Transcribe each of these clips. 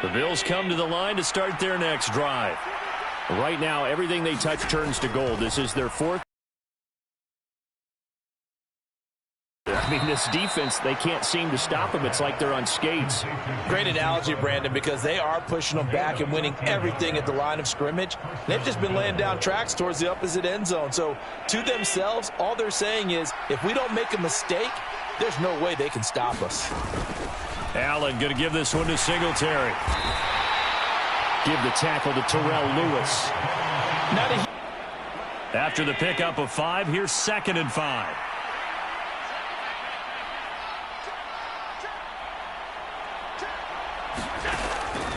The Bills come to the line to start their next drive. Right now, everything they touch turns to gold. This is their fourth. I mean, this defense, they can't seem to stop them. It's like they're on skates. Great analogy, Brandon, because they are pushing them back and winning everything at the line of scrimmage. They've just been laying down tracks towards the opposite end zone. So to themselves, all they're saying is, if we don't make a mistake, there's no way they can stop us. Allen going to give this one to Singletary. Give the tackle to Terrell Lewis. After the pickup of 5, here's 2nd and 5.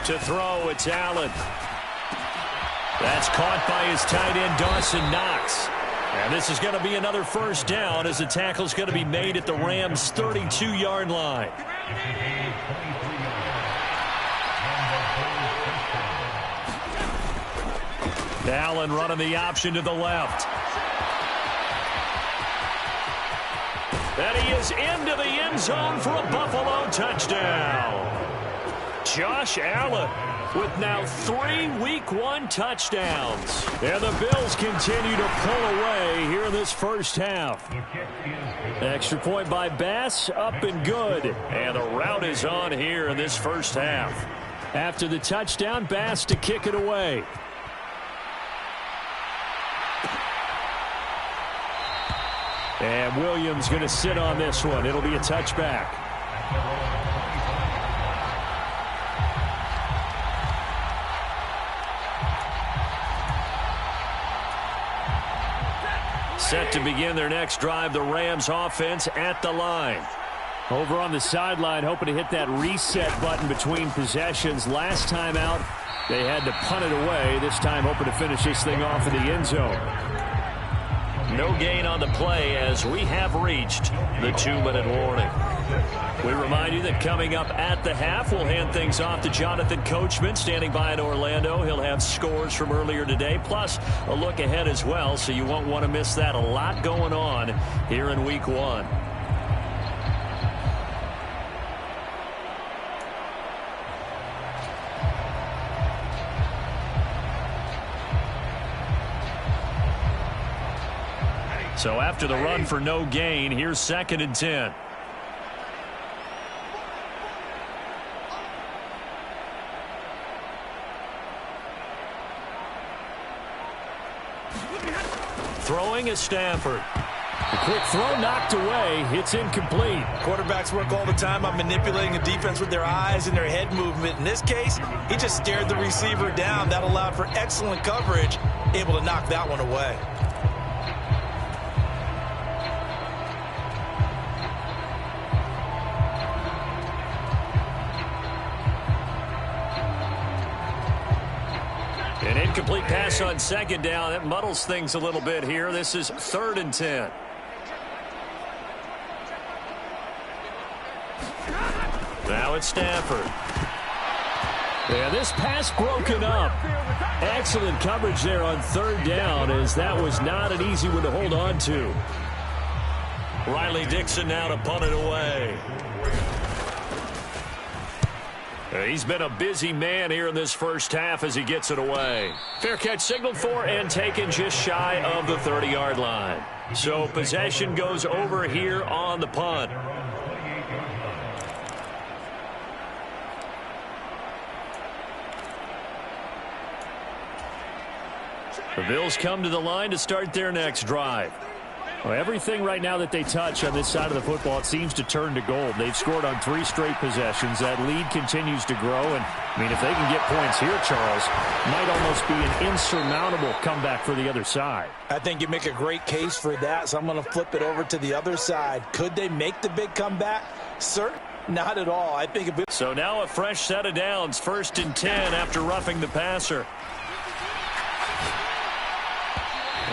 To throw, it's Allen. That's caught by his tight end, Dawson Knox. And this is going to be another first down as the tackle's going to be made at the Rams' 32-yard line. Allen running the option to the left. And he is into the end zone for a Buffalo touchdown. Josh Allen with now 3 Week 1 touchdowns. And the Bills continue to pull away here in this first half. Extra point by Bass, up and good. And the route is on here in this first half. After the touchdown, Bass to kick it away. And Williams going to sit on this one. It'll be a touchback. Set to begin their next drive, the Rams offense at the line. Over on the sideline, hoping to hit that reset button between possessions. Last time out, they had to punt it away. This time hoping to finish this thing off in the end zone. No gain on the play as we have reached the 2-minute warning. We remind you that coming up at the half, we'll hand things off to Jonathan Coachman standing by in Orlando. He'll have scores from earlier today, plus a look ahead as well, so you won't want to miss that. A lot going on here in Week 1. So after the run for no gain, here's 2nd and 10. Throwing is Stafford. The quick throw knocked away. It's incomplete. Quarterbacks work all the time on manipulating the defense with their eyes and their head movement. In this case, he just stared the receiver down. That allowed for excellent coverage, able to knock that one away. An incomplete pass on 2nd down. That muddles things a little bit here. This is 3rd and 10. Now it's Stafford. Yeah, this pass broken up. Excellent coverage there on 3rd down, as that was not an easy one to hold on to. Riley Dixon now to punt it away. He's been a busy man here in this first half as he gets it away. Fair catch signaled for and taken just shy of the 30-yard line. So possession goes over here on the punt. The Bills come to the line to start their next drive. Well, everything right now that they touch on this side of the football, it seems to turn to gold. They've scored on 3 straight possessions. That lead continues to grow. And, I mean, if they can get points here, Charles, might almost be an insurmountable comeback for the other side. I think you make a great case for that, so I'm going to flip it over to the other side. Could they make the big comeback? Certainly not at all. I think so now a fresh set of downs, 1st and 10 after roughing the passer.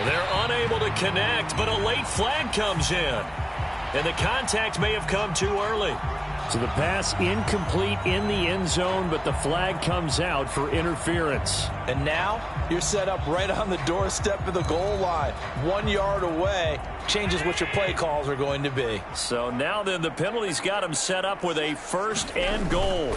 They're unable to connect, but a late flag comes in. And the contact may have come too early. So the pass incomplete in the end zone, but the flag comes out for interference. And now you're set up right on the doorstep of the goal line. 1 yard away changes what your play calls are going to be. So now then the penalty's got him set up with a 1st and goal.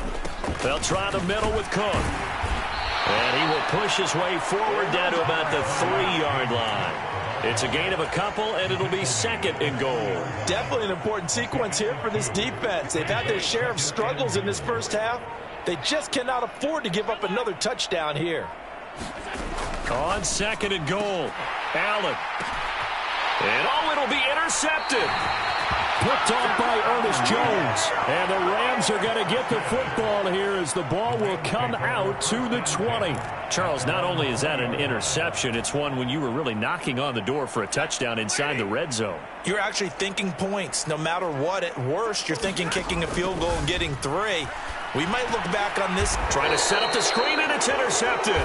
They'll try the middle with Cook. And he will push his way forward down to about the 3-yard line. It's a gain of a couple, and it'll be second and goal. Definitely an important sequence here for this defense. They've had their share of struggles in this first half. They just cannot afford to give up another touchdown here. On second and goal, Allen. And it'll be intercepted. Picked off by Ernest Jones. And the Rams are going to get the football here as the ball will come out to the 20. Charles, not only is that an interception, it's one when you were really knocking on the door for a touchdown inside the red zone. You're actually thinking points. No matter what, at worst, you're thinking kicking a field goal and getting 3. We might look back on this. Trying to set up the screen, and it's intercepted.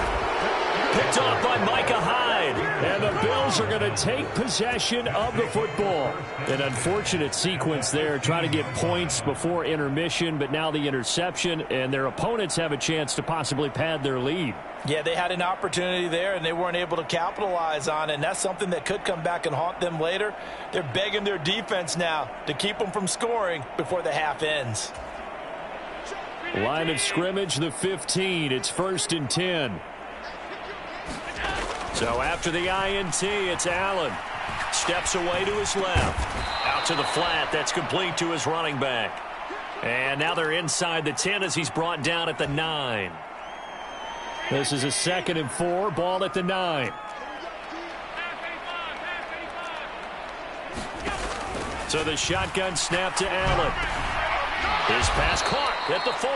Picked off by Micah Hyde. And the Bills are going to take possession of the football. An unfortunate sequence there, trying to get points before intermission, but now the interception, and their opponents have a chance to possibly pad their lead. Yeah, they had an opportunity there, and they weren't able to capitalize on it, and that's something that could come back and haunt them later. They're begging their defense now to keep them from scoring before the half ends. Line of scrimmage, the 15. It's 1st and 10. So after the INT, it's Allen. Steps away to his left. Out to the flat. That's complete to his running back. And now they're inside the 10 as he's brought down at the 9. This is a 2nd and 4. Ball at the 9. So the shotgun snap to Allen. His pass caught at the 4.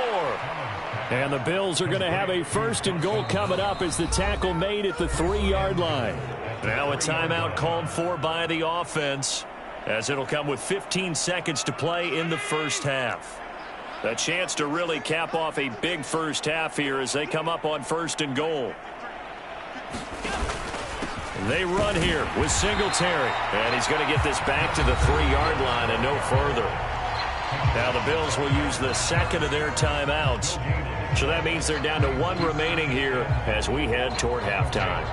And the Bills are going to have a 1st and goal coming up as the tackle made at the 3-yard line. Now a timeout called for by the offense, as it'll come with 15 seconds to play in the first half. A chance to really cap off a big first half here as they come up on 1st and goal. They run here with Singletary. And he's going to get this back to the 3-yard line and no further. Now the Bills will use the 2nd of their timeouts. So that means they're down to 1 remaining here as we head toward halftime.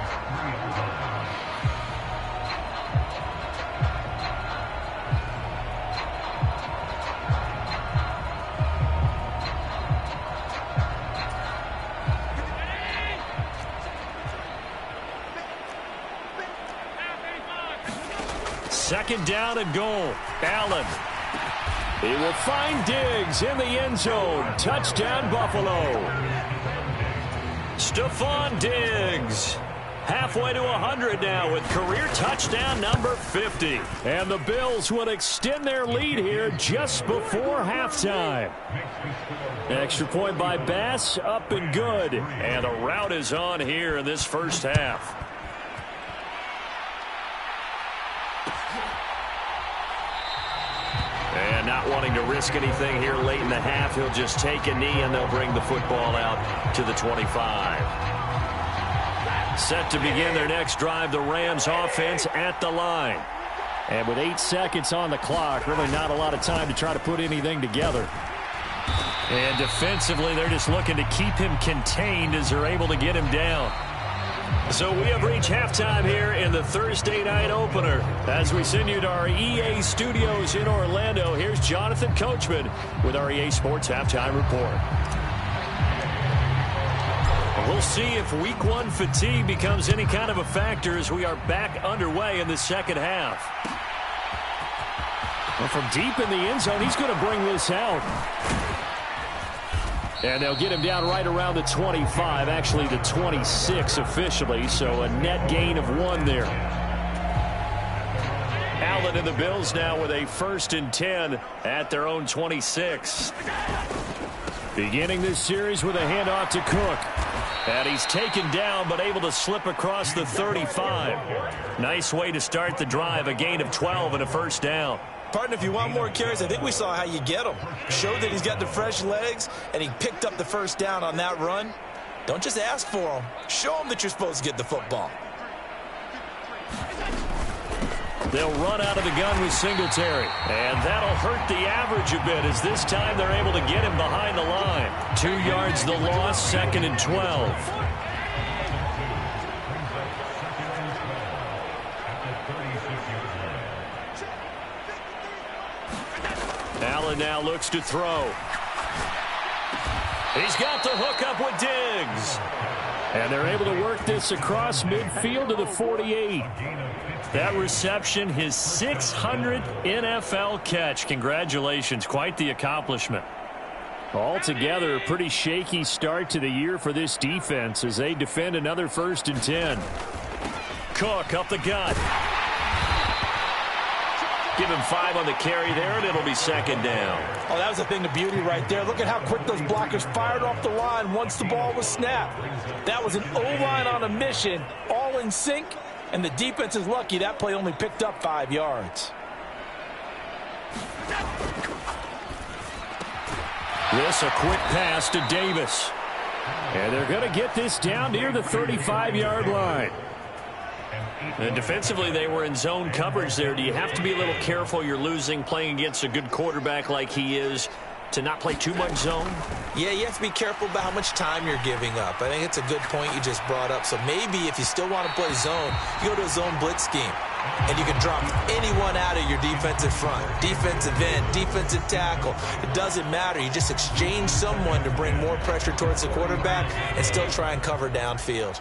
Second down and goal. Allen. He will find Diggs in the end zone. Touchdown, Buffalo. Stephon Diggs. Halfway to 100 now with career touchdown number 50. And the Bills will extend their lead here just before halftime. Extra point by Bass, up and good. And the route is on here in this first half. And not wanting to risk anything here late in the half, he'll just take a knee and they'll bring the football out to the 25. Set to begin their next drive, the Rams offense at the line. And with 8 seconds on the clock, really not a lot of time to try to put anything together. And defensively, they're just looking to keep him contained as they're able to get him down. So we have reached halftime here in the Thursday night opener. As we send you to our EA studios in Orlando, here's Jonathan Coachman with our EA Sports Halftime Report. We'll see if Week 1 fatigue becomes any kind of a factor as we are back underway in the second half. Well, from deep in the end zone, he's going to bring this out. And they'll get him down right around the 25, actually the 26 officially, so a net gain of 1 there. Allen and the Bills now with a 1st and 10 at their own 26. Beginning this series with a handoff to Cook. And he's taken down but able to slip across the 35. Nice way to start the drive, a gain of 12 and a 1st down. Partner, if you want more carries, I think we saw how you get him. Showed that he's got the fresh legs, and he picked up the 1st down on that run. Don't just ask for him. Show him that you're supposed to get the football. They'll run out of the gun with Singletary. And that'll hurt the average a bit as this time they're able to get him behind the line. 2 yards the loss, 2nd and 12. Allen now looks to throw. He's got the hook up with Diggs. And they're able to work this across midfield to the 48. That reception, his 600th NFL catch. Congratulations. Quite the accomplishment. Altogether, a pretty shaky start to the year for this defense as they defend another 1st and 10. Cook up the gut. Give him 5 on the carry there, and it'll be 2nd down. Oh, that was a thing of beauty right there. Look at how quick those blockers fired off the line once the ball was snapped. That was an O-line on a mission, all in sync, and the defense is lucky that play only picked up 5 yards. This a quick pass to Davis. And they're going to get this down near the 35-yard line. And defensively, they were in zone coverage there. Do you have to be a little careful? You're losing playing against a good quarterback like he is to not play too much zone? Yeah, you have to be careful about how much time you're giving up. I think it's a good point you just brought up. So maybe if you still want to play zone, you go to a zone blitz scheme. And you can drop anyone out of your defensive front, defensive end, defensive tackle. It doesn't matter. You just exchange someone to bring more pressure towards the quarterback and still try and cover downfield.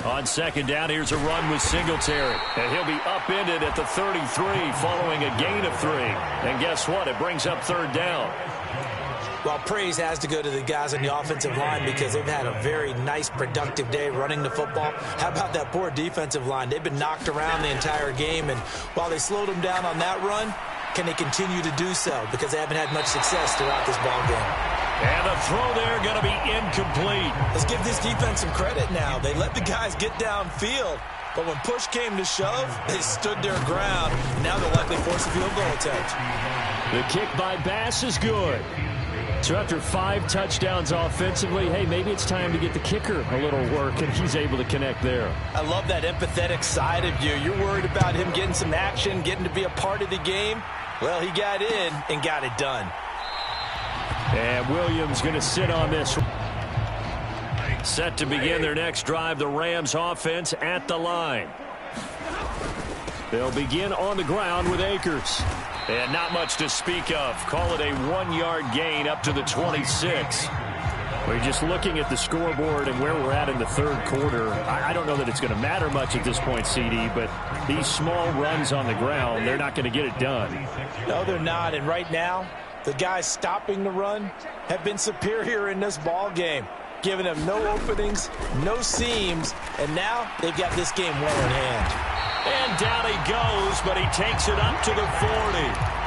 On 2nd down, here's a run with Singletary. And he'll be upended at the 33 following a gain of 3. And guess what? It brings up 3rd down. Well, praise has to go to the guys on the offensive line because they've had a very nice, productive day running the football. How about that poor defensive line? They've been knocked around the entire game, and while they slowed them down on that run, can they continue to do so? Because they haven't had much success throughout this ball game. And the throw there going to be incomplete. Let's give this defense some credit now. They let the guys get downfield, but when push came to shove, they stood their ground, and now they'll likely force a field goal attempt. The kick by Bass is good. So after 5 touchdowns offensively, hey, maybe it's time to get the kicker a little work, and he's able to connect there. I love that empathetic side of you. You're worried about him getting some action, getting to be a part of the game. Well, he got in and got it done. And Williams going to sit on this. Set to begin their next drive, the Rams offense at the line. They'll begin on the ground with Akers. And not much to speak of. Call it a 1-yard gain up to the 26. We're just looking at the scoreboard and where we're at in the 3rd quarter. I don't know that it's going to matter much at this point, CD, but these small runs on the ground, they're not going to get it done. No, they're not. And right now, the guys stopping the run have been superior in this ball game, giving them no openings, no seams, and now they've got this game well in hand. And down he goes, but he takes it up to the 40.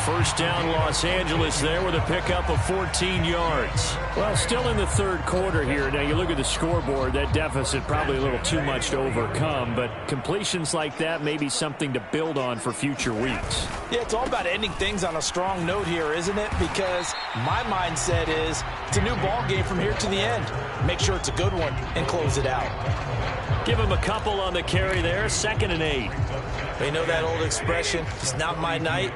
1st down Los Angeles there with a pickup of 14 yards. Well, still in the 3rd quarter here. Now, you look at the scoreboard, that deficit probably a little too much to overcome, but completions like that may be something to build on for future weeks. Yeah, it's all about ending things on a strong note here, isn't it? Because my mindset is it's a new ball game from here to the end. Make sure it's a good one and close it out. Give him a couple on the carry there, 2nd and 8. You know that old expression, it's not my night.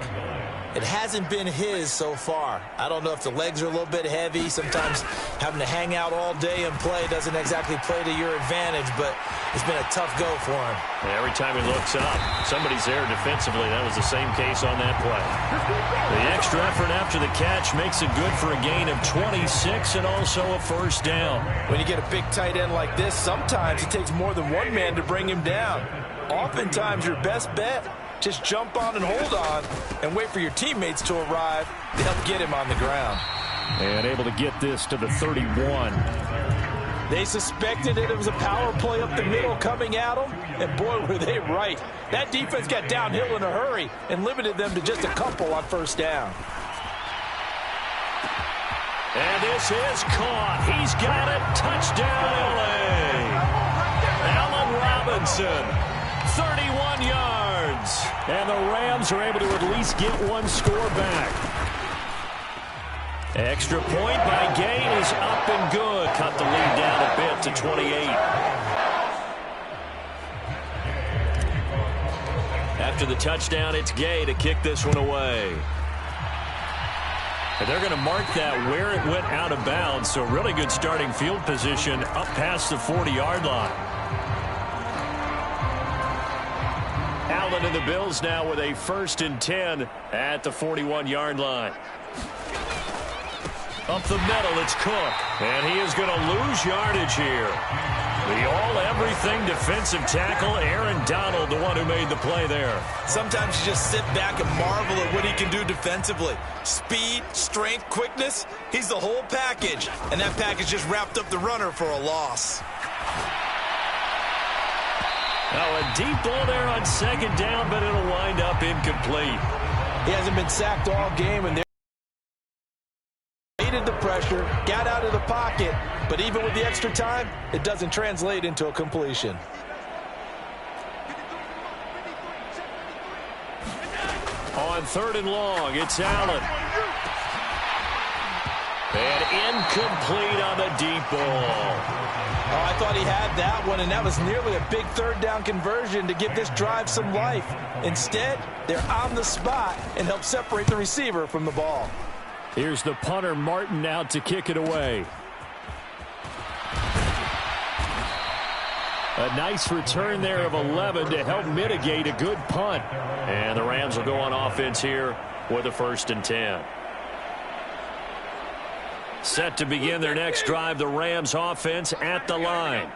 It hasn't been his so far. I don't know if the legs are a little bit heavy. Sometimes having to hang out all day and play doesn't exactly play to your advantage, but it's been a tough go for him. And every time he looks up, somebody's there defensively. That was the same case on that play. The extra effort after the catch makes it good for a gain of 26 and also a 1st down. When you get a big tight end like this, sometimes it takes more than one man to bring him down. Oftentimes your best bet, just jump on and hold on and wait for your teammates to arrive to help get him on the ground. And able to get this to the 31. They suspected it was a power play up the middle coming at them, and boy, were they right. That defense got downhill in a hurry and limited them to just a couple on 1st down. And this is caught. He's got it. Touchdown, L.A. Allen Robinson. 31 yards. And the Rams are able to at least get one score back. Extra point by Gay is up and good. Cut the lead down a bit to 28. After the touchdown, it's Gay to kick this one away. And they're going to mark that where it went out of bounds. So really good starting field position up past the 40-yard line. Allen and the Bills now with a 1st and 10 at the 41-yard line. Up the middle, it's Cook. And he is going to lose yardage here. The all-everything defensive tackle, Aaron Donald, the one who made the play there. Sometimes you just sit back and marvel at what he can do defensively. Speed, strength, quickness, he's the whole package. And that package just wrapped up the runner for a loss. Now a deep ball there on 2nd down, but it'll wind up incomplete. He hasn't been sacked all game, and the pressure, got out of the pocket, but even with the extra time, it doesn't translate into a completion. On 3rd and long, it's Allen. And incomplete on the deep ball. Oh, I thought he had that one, and that was nearly a big 3rd down conversion to give this drive some life. Instead, they're on the spot and help separate the receiver from the ball. Here's the punter, Martin, out to kick it away. A nice return there of 11 to help mitigate a good punt. And the Rams will go on offense here with a 1st and 10. Set to begin their next drive, the Rams offense at the line.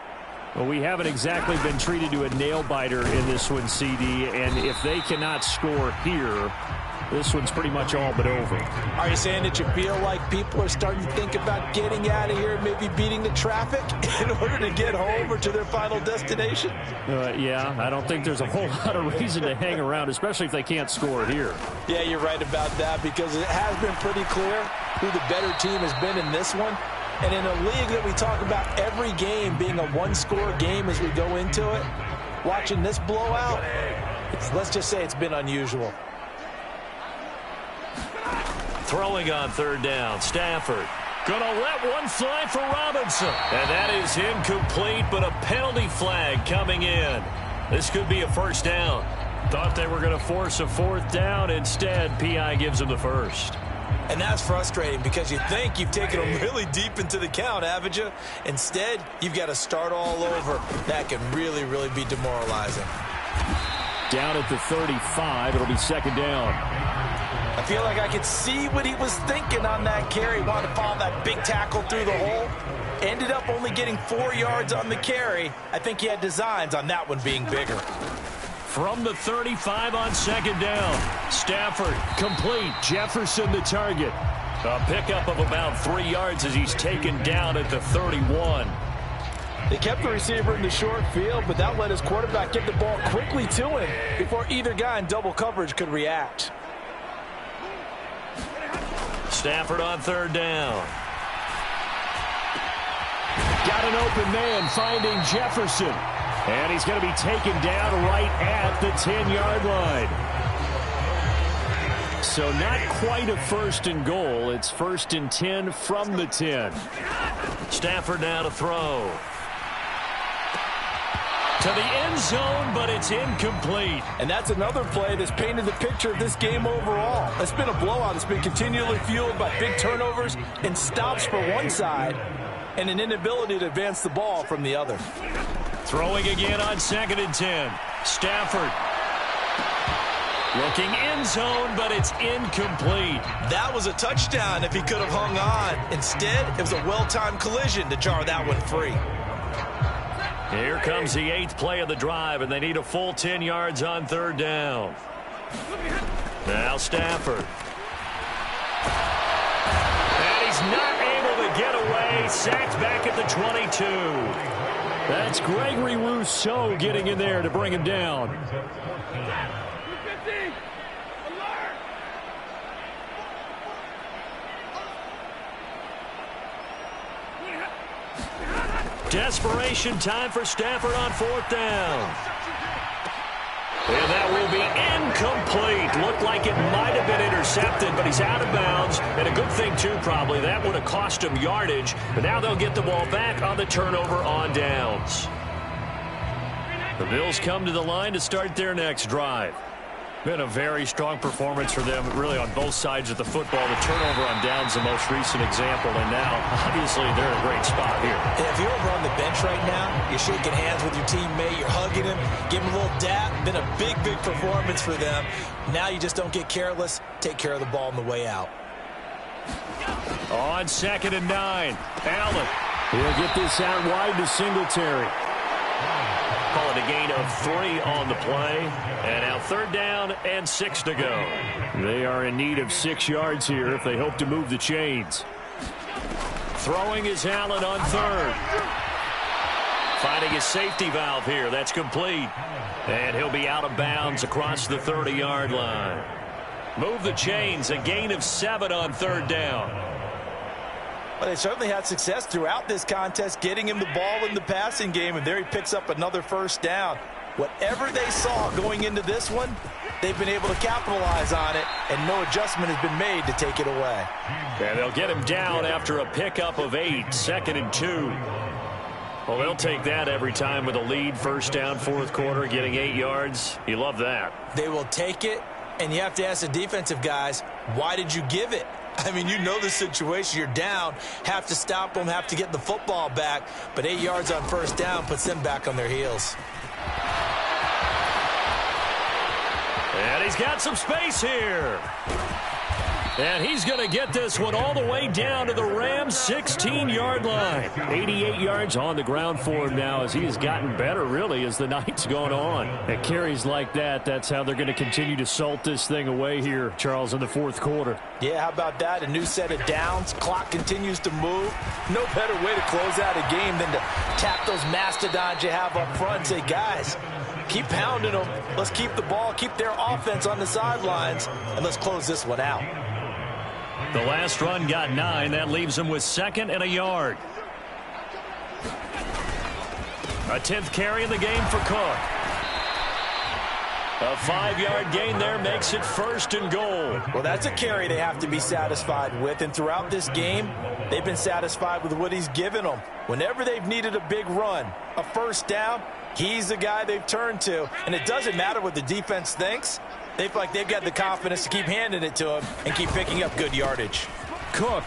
Well, we haven't exactly been treated to a nail-biter in this one, CD. And if they cannot score here, this one's pretty much all but over. Are you saying that you feel like people are starting to think about getting out of here, maybe beating the traffic in order to get home or to their final destination? Yeah, I don't think there's a whole lot of reason to hang around, especially if they can't score here. Yeah, you're right about that, because it has been pretty clear who the better team has been in this one. And in a league that we talk about every game being a one-score game as we go into it, watching this blowout, let's just say it's been unusual. Throwing on 3rd down, Stafford. Gonna let one fly for Robinson. And that is incomplete, but a penalty flag coming in. This could be a 1st down. Thought they were going to force a 4th down. Instead, P.I. gives them the 1st. And that's frustrating, because you think you've taken them really deep into the count, haven't you? Instead, you've got to start all over. That can really, really be demoralizing. Down at the 35, it'll be 2nd down. I feel like I could see what he was thinking on that carry. Wanted to follow that big tackle through the hole. Ended up only getting 4 yards on the carry. I think he had designs on that one being bigger. From the 35 on 2nd down. Stafford complete. Jefferson the target. A pickup of about 3 yards as he's taken down at the 31. They kept the receiver in the short field, but that let his quarterback get the ball quickly to him before either guy in double coverage could react. Stafford on 3rd down. Got an open man finding Jefferson. And he's going to be taken down right at the 10-yard line. So not quite a 1st and goal. It's 1st and 10 from the 10. Stafford now to throw. To the end zone, but it's incomplete. And that's another play that's painted the picture of this game overall. It's been a blowout. It's been continually fueled by big turnovers and stops for one side and an inability to advance the ball from the other. Throwing again on 2nd and 10. Stafford. Looking end zone, but it's incomplete. That was a touchdown if he could have hung on. Instead, it was a well-timed collision to jar that one free. Here comes the 8th play of the drive, and they need a full 10 yards on 3rd down. Now Stafford. And he's not able to get away. Sacked back at the 22. That's Gregory Rousseau getting in there to bring him down. Desperation time for Stafford on 4th down. And that will be incomplete. Looked like it might have been intercepted, but he's out of bounds. And a good thing, too, probably. That would have cost him yardage. But now they'll get the ball back on the turnover on downs. The Bills come to the line to start their next drive. Been a very strong performance for them, really, on both sides of the football. The turnover on downs, the most recent example, and now, obviously, they're in a great spot here. If you're over on the bench right now, you're shaking hands with your teammate, you're hugging him, giving him a little dap. Been a big, big performance for them. Now you just don't get careless. Take care of the ball on the way out. On 2nd and 9, Allen. He'll get this out wide to Singletary. Call it a gain of 3 on the play. And now 3rd down and 6 to go. They are in need of 6 yards here if they hope to move the chains. Throwing is Allen on 3rd. Finding his safety valve here. That's complete. And he'll be out of bounds across the 30-yard line. Move the chains. A gain of 7 on 3rd down. Well, they certainly had success throughout this contest, getting him the ball in the passing game, and there he picks up another 1st down. Whatever they saw going into this one, they've been able to capitalize on it, and no adjustment has been made to take it away. And they'll get him down after a pickup of 8, 2nd and 2. Well, they'll take that every time with a lead, 1st down, 4th quarter, getting 8 yards. You love that. They will take it, and you have to ask the defensive guys, why did you give it? I mean, you know the situation. You're down, have to stop them, have to get the football back. But 8 yards on 1st down puts them back on their heels. And he's got some space here. And he's going to get this one all the way down to the Rams' 16-yard line. 88 yards on the ground for him now as he has gotten better, really, as the night's gone on. At carries like that, that's how they're going to continue to salt this thing away here, Charles, in the 4th quarter. Yeah, how about that? A new set of downs. Clock continues to move. No better way to close out a game than to tap those mastodons you have up front and say, guys, keep pounding them. Let's keep the ball, keep their offense on the sidelines, and let's close this one out. The last run got 9. That leaves them with 2nd and a yard. A 10th carry in the game for Cook. A 5-yard gain there makes it 1st and goal. Well, that's a carry they have to be satisfied with. And throughout this game, they've been satisfied with what he's given them. Whenever they've needed a big run, a 1st down, he's the guy they've turned to. And it doesn't matter what the defense thinks. They feel like they've got the confidence to keep handing it to him and keep picking up good yardage. Cook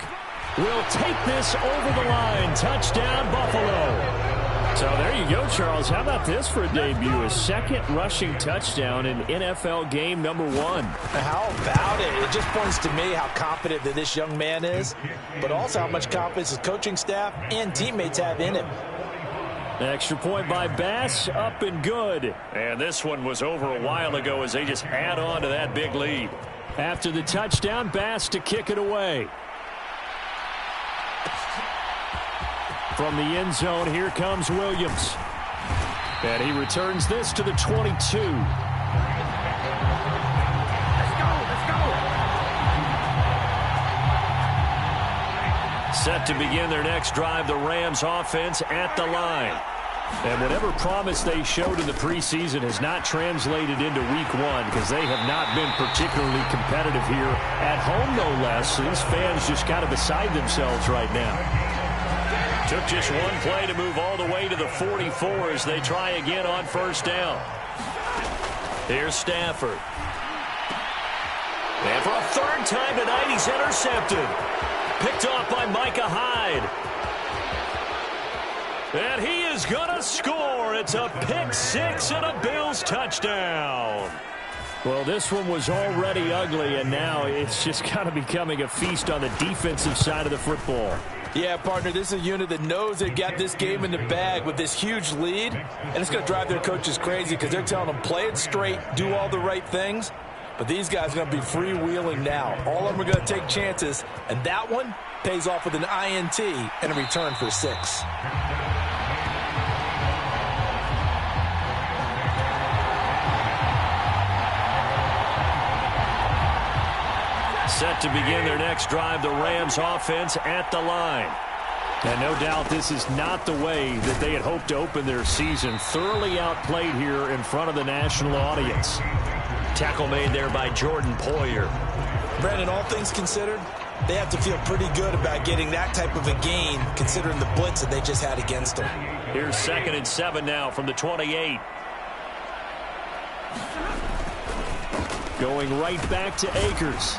will take this over the line. Touchdown, Buffalo. So there you go, Charles. How about this for a debut? A 2nd rushing touchdown in NFL game number 1. How about it? It just points to me how confident that this young man is, but also how much confidence his coaching staff and teammates have in him. Extra point by Bass, up and good. And this one was over a while ago as they just add on to that big lead. After the touchdown, Bass to kick it away. From the end zone, here comes Williams. And he returns this to the 22. Let's go. Set to begin their next drive, the Rams offense at the line. And whatever promise they showed in the preseason has not translated into week 1 because they have not been particularly competitive here at home, no less. So these fans just kind of beside themselves right now. Took just one play to move all the way to the 44 as they try again on 1st down. Here's Stafford. And for a 3rd time tonight, he's intercepted. Picked off by Micah Hyde. And he is going to score. It's a pick 6 and a Bills touchdown. Well, this one was already ugly, and now it's just kind of becoming a feast on the defensive side of the football. Yeah, partner, this is a unit that knows they've got this game in the bag with this huge lead, and it's going to drive their coaches crazy because they're telling them play it straight, do all the right things. But these guys are going to be freewheeling now. All of them are going to take chances, and that one pays off with an INT and a return for 6. Set to begin their next drive, the Rams offense at the line. And no doubt this is not the way that they had hoped to open their season. Thoroughly outplayed here in front of the national audience. Tackle made there by Jordan Poyer. Brandon, all things considered, they have to feel pretty good about getting that type of a gain considering the blitz that they just had against them. Here's 2nd and 7 now from the 28. Going right back to Akers.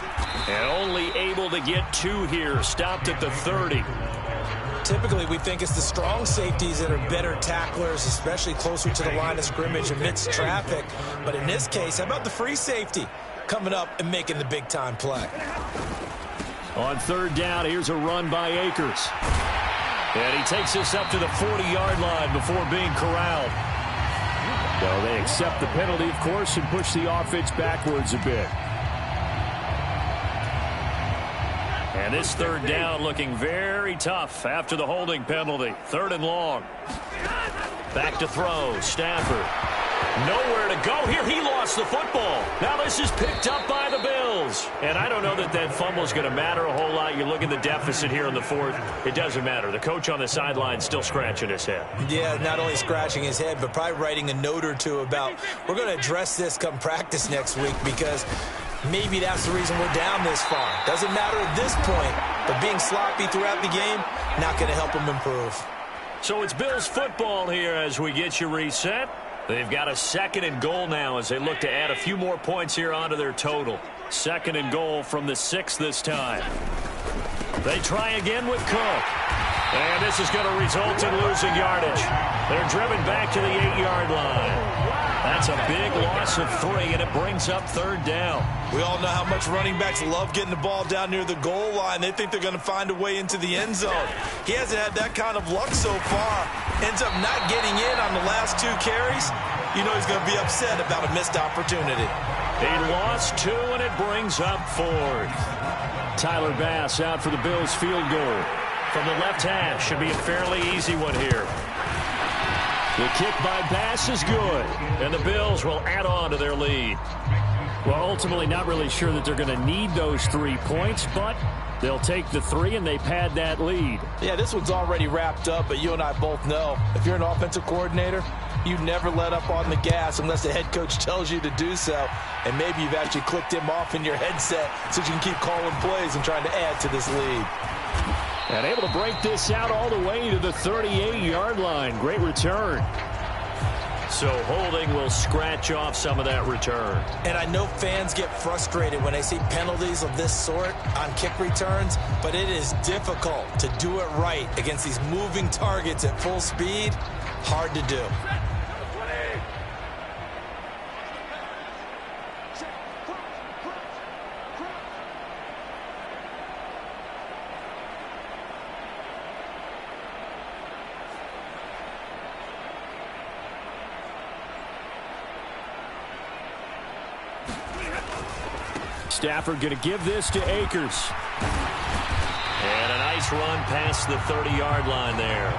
And only able to get 2 here. Stopped at the 30. Typically, we think it's the strong safeties that are better tacklers, especially closer to the line of scrimmage amidst traffic. But in this case, how about the free safety coming up and making the big-time play? On 3rd down, here's a run by Akers. And he takes this up to the 40-yard line before being corralled. Well, they accept the penalty, of course, and push the offense backwards a bit. And this 3rd down looking very tough after the holding penalty. 3rd and long. Back to throw. Stafford. Nowhere to go here. He lost the football. Now this is picked up by the Bills. And I don't know that that fumble is going to matter a whole lot. You look at the deficit here in the 4th. It doesn't matter. The coach on the sideline still scratching his head. Yeah, not only scratching his head, but probably writing a note or two about, we're going to address this come practice next week, because maybe that's the reason we're down this far. Doesn't matter at this point, but being sloppy throughout the game, not going to help him improve. So it's Bills football here as we get you reset. They've got a 2nd and goal now as they look to add a few more points here onto their total. 2nd and goal from the 6 this time. They try again with Cook. And this is going to result in losing yardage. They're driven back to the 8-yard line. That's a big loss of 3, and it brings up 3rd down. We all know how much running backs love getting the ball down near the goal line. They think they're going to find a way into the end zone. He hasn't had that kind of luck so far. Ends up not getting in on the last 2 carries. You know he's going to be upset about a missed opportunity. He lost 2, and it brings up 4th. Tyler Bass out for the Bills field goal. From the left hash, should be a fairly easy one here. The kick by Bass is good, and the Bills will add on to their lead. Well, ultimately not really sure that they're going to need those 3 points, but they'll take the 3 and they pad that lead. Yeah, this one's already wrapped up, but you and I both know if you're an offensive coordinator, you never let up on the gas unless the head coach tells you to do so. And maybe you've actually clicked him off in your headset so you can keep calling plays and trying to add to this lead. And able to break this out all the way to the 38-yard line. Great return. So holding will scratch off some of that return. And I know fans get frustrated when they see penalties of this sort on kick returns, but it is difficult to do it right against these moving targets at full speed. Hard to do. Stafford going to give this to Akers. And a nice run past the 30-yard line there.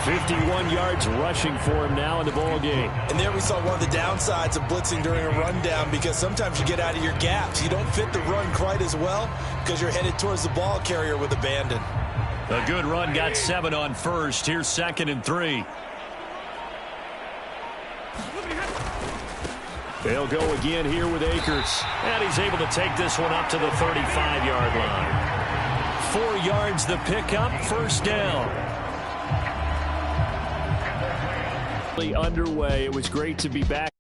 51 yards rushing for him now in the ball game. And there we saw one of the downsides of blitzing during a rundown, because sometimes you get out of your gaps. You don't fit the run quite as well because you're headed towards the ball carrier with abandon. A good run got 7 on first. Here's 2nd and 3. They'll go again here with Akers. And he's able to take this one up to the 35-yard line. 4 yards the pickup, 1st down. Underway. It was great to be back.